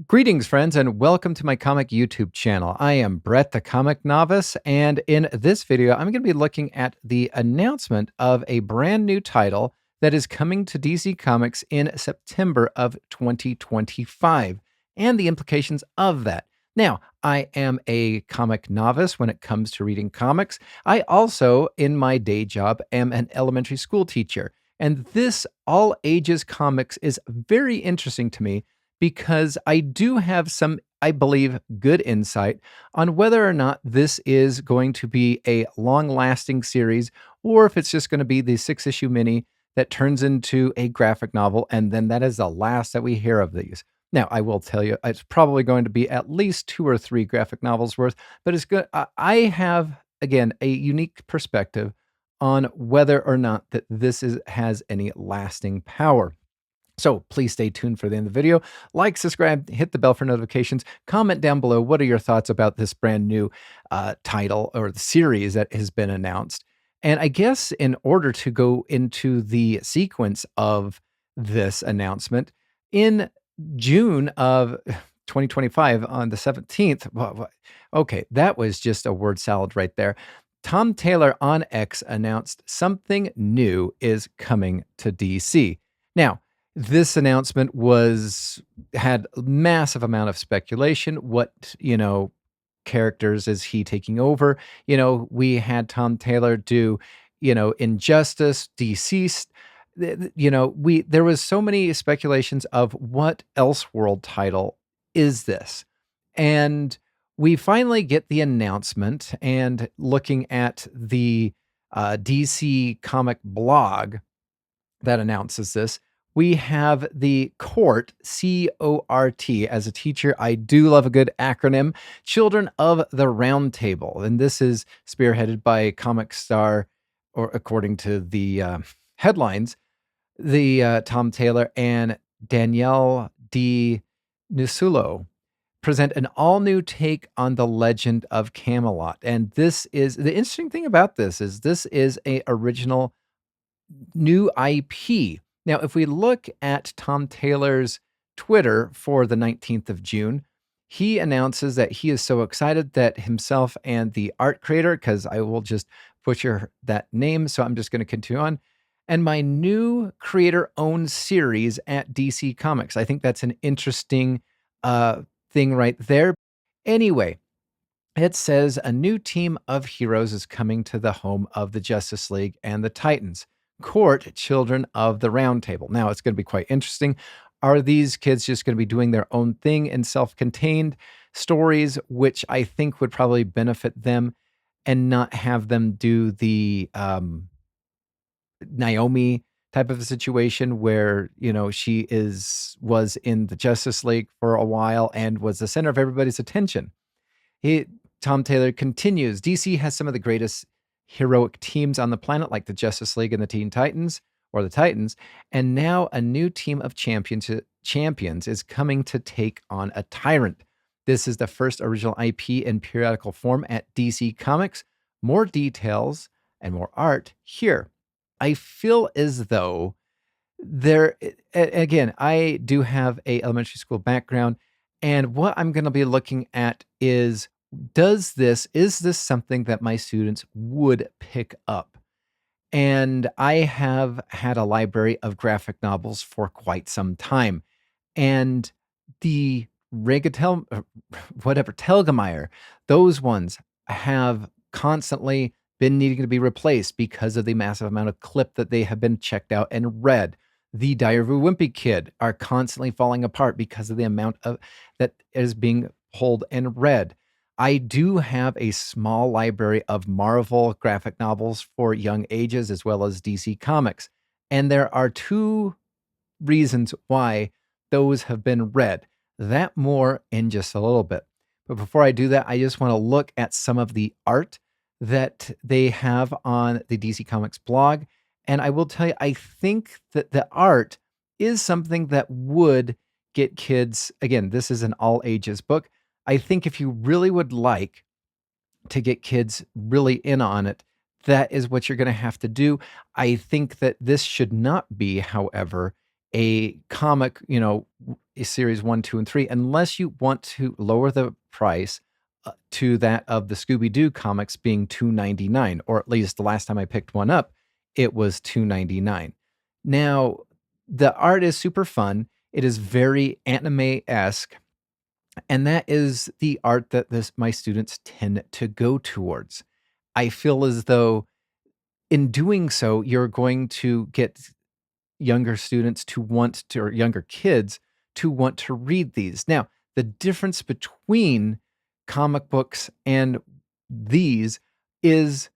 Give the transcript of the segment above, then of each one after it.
Greetings, friends, and welcome to my comic YouTube channel. I am Brett, the comic novice, and in this video, I'm going to be looking at the announcement of a brand new title that is coming to DC Comics in September of 2025 and the implications of that. Now, I am a comic novice when it comes to reading comics. I also, in my day job, am an elementary school teacher. And this all ages comics is very interesting to me because I do have some, I believe, good insight on whether or not this is going to be a long lasting series or if it's just going to be the 6 issue mini that turns into a graphic novel. And then that is the last that we hear of these. Now, I will tell you, it's probably going to be at least 2 or 3 graphic novels worth, but it's good. I have, again, a unique perspective on whether or not that has any lasting power. So please stay tuned for the end of the video. Like, subscribe, hit the bell for notifications. Comment down below what are your thoughts about this brand new title or the series that has been announced. And I guess in order to go into the sequence of this announcement, in June of 2025, on the 17th, okay, that was just a word salad right there. Tom Taylor on X announced something new is coming to DC. Now, this announcement had massive amount of speculation. What characters is he taking over? We had Tom Taylor do, Injustice, Deceased. We there was so many speculations of what Elseworld title is this. And we finally get the announcement, and looking at the DC comic blog that announces this, we have the CORT, C.O.R.T. As a teacher, I do love a good acronym, Children of the Round Table. And this is spearheaded by comic star, or according to the headlines, the Tom Taylor and Danielle D. Nusulo present an all-new take on the Legend of Camelot. And this is the interesting thing about this is a original new IP. Now, if we look at Tom Taylor's Twitter for the 19th of June, he announces that he is so excited that himself and the art creator, because I will just butcher that name, so I'm just going to continue on, and my new creator owned series at DC Comics. I think that's an interesting thing right there. Anyway, it says a new team of heroes is coming to the home of the Justice League and the Titans. Court Children of the Round Table. Now, it's going to be quite interesting. Are these kids just going to be doing their own thing in self contained stories, which I think would probably benefit them and not have them do the Naomi type of a situation where, was in the Justice League for a while and was the center of everybody's attention? Tom Taylor continues, DC has some of the greatest heroic teams on the planet, like the Justice League and the Teen Titans, or the Titans, and now a new team of champions is coming to take on a tyrant. This is the first original IP in periodical form at DC Comics. More details and more art here. I feel as though again, I do have a elementary school background, and what I'm going to be looking at is is this something that my students would pick up? And I have had a library of graphic novels for quite some time. And the Regatel, whatever, Telgemeier, those ones have constantly been needing to be replaced because of the massive amount of clip that they have been checked out and read. The Diary of a Wimpy Kid are constantly falling apart because of the amount of that is being pulled and read. I do have a small library of Marvel graphic novels for young ages as well as DC Comics. And there are two reasons why those have been read. That more in just a little bit. But before I do that, I just want to look at some of the art that they have on the DC Comics blog. And I will tell you, I think that the art is something that would get kids. Again, this is an all ages book. I think if you really would like to get kids really in on it, that is what you're going to have to do. I think that this should not be, however, a comic, series 1, 2, and 3, unless you want to lower the price to that of the Scooby-Doo comics being 2.99, or at least the last time I picked one up, it was 2.99. Now, the art is super fun. It is very anime-esque, and that is the art that my students tend to go towards. I feel as though in doing so, you're going to get younger students to want to, or younger kids to want to read these. Now, the difference between comic books and these is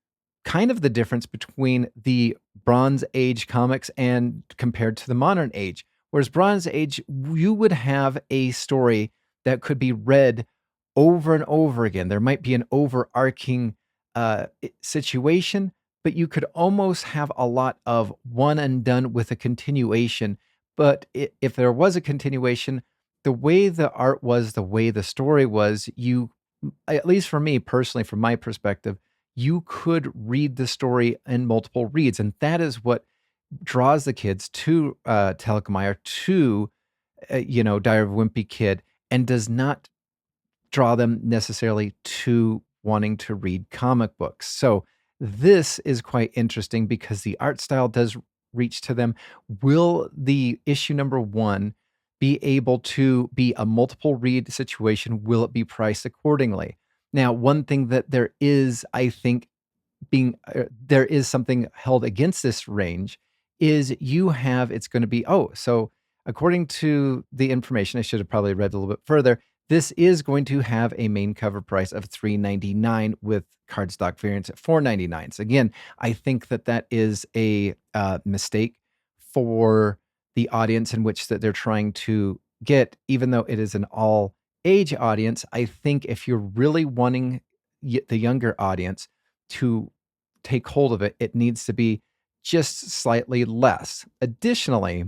kind of the difference between the Bronze Age comics and compared to the modern age. Whereas Bronze Age, you would have a story that could be read over and over again. There might be an overarching situation, but you could almost have a lot of one and done with a continuation. But if there was a continuation, the way the art was, the way the story was, at least for me personally, from my perspective, you could read the story in multiple reads. And that is what draws the kids to Telgemeier, to, Diary of a Wimpy Kid, and does not draw them necessarily to wanting to read comic books. So this is quite interesting because the art style does reach to them. Will the issue number 1 be able to be a multiple read situation? Will it be priced accordingly? Now, one thing that there is, I think, there is something held against this range is it's going to be, so according to the information, I should have probably read a little bit further. This is going to have a main cover price of $3.99 with cardstock variants at $4.99. So again, I think that is a mistake for the audience in which that they're trying to get, even though it is an all age audience. I think if you're really wanting the younger audience to take hold of it, it needs to be just slightly less. Additionally,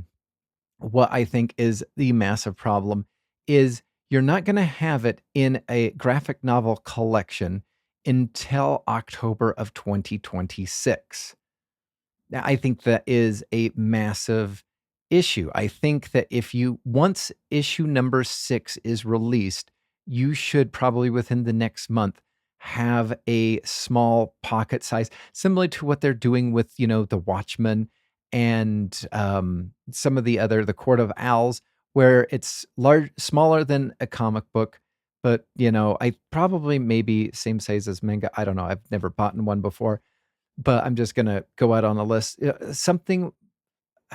what I think is the massive problem is you're not going to have it in a graphic novel collection until October of 2026. Now, I think that is a massive issue. I think that once issue number 6 is released, you should probably within the next month have a small pocket size, similar to what they're doing with, The Watchmen and some of the Court of Owls, where it's smaller than a comic book, but I probably maybe same size as manga. I don't know. I've never bought one before, but I'm just gonna go out on a list. Something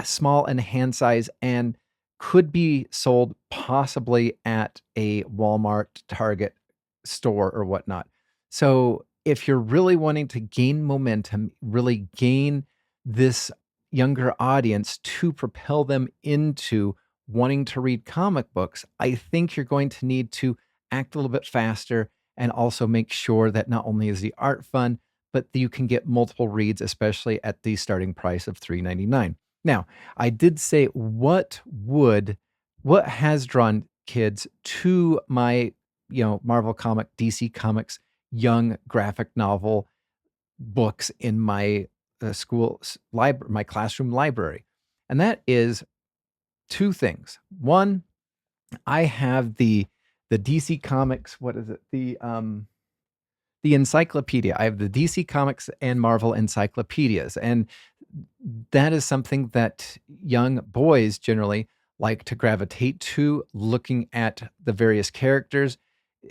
small and hand size and could be sold possibly at a Walmart, Target store or whatnot. So if you're really wanting to gain momentum, really gain this younger audience to propel them into wanting to read comic books, I think you're going to need to act a little bit faster and also make sure that not only is the art fun, but you can get multiple reads, especially at the starting price of $3.99. Now, I did say what has drawn kids to my, Marvel comic, DC Comics, young graphic novel books in my school library, my classroom library. And that is two things. One, I have the DC Comics, what is it? The encyclopedia. I have the DC Comics and Marvel encyclopedias. And that is something that young boys generally like to gravitate to, looking at the various characters,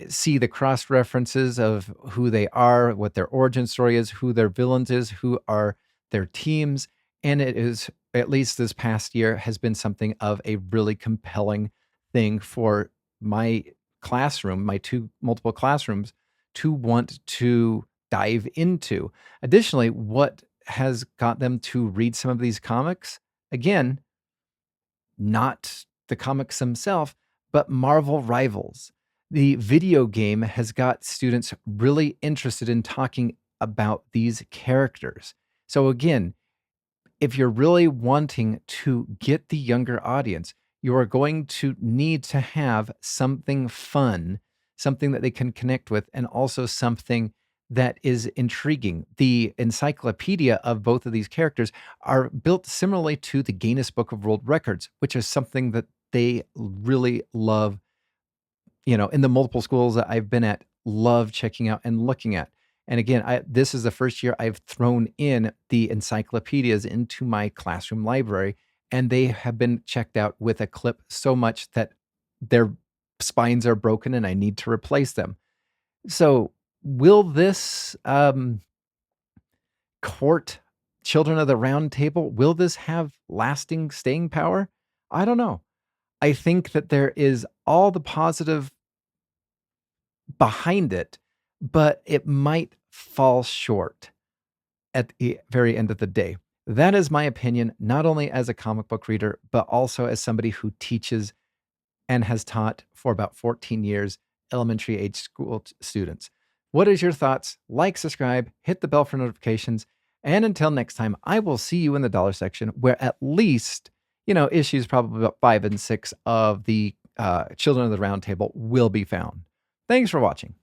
see the cross references of who they are, what their origin story is, who their villains is, who are their teams. And it is, at least this past year, has been something of a really compelling thing for my classroom, my two multiple classrooms, to want to dive into. Additionally, what has got them to read some of these comics? Again, not the comics themselves, but Marvel Rivals. The video game has got students really interested in talking about these characters. So again, if you're really wanting to get the younger audience, you are going to need to have something fun, something that they can connect with, and also something that is intriguing. The encyclopedia of both of these characters are built similarly to the Guinness Book of World Records, which is something that they really love, in the multiple schools that I've been at, love checking out and looking at. And again, this is the first year I've thrown in the encyclopedias into my classroom library, and they have been checked out with a clip so much that their spines are broken and I need to replace them. So, will this court Children of the Round Table? Will this have lasting staying power? I don't know. I think that there is all the positive behind it, but it might fall short at the very end of the day. That is my opinion, not only as a comic book reader, but also as somebody who teaches and has taught for about 14 years elementary age school students. What is your thoughts? Like, subscribe, hit the bell for notifications. And until next time, I will see you in the dollar section where at least, issues probably about 5 and 6 of the Children of the Round Table will be found. Thanks for watching.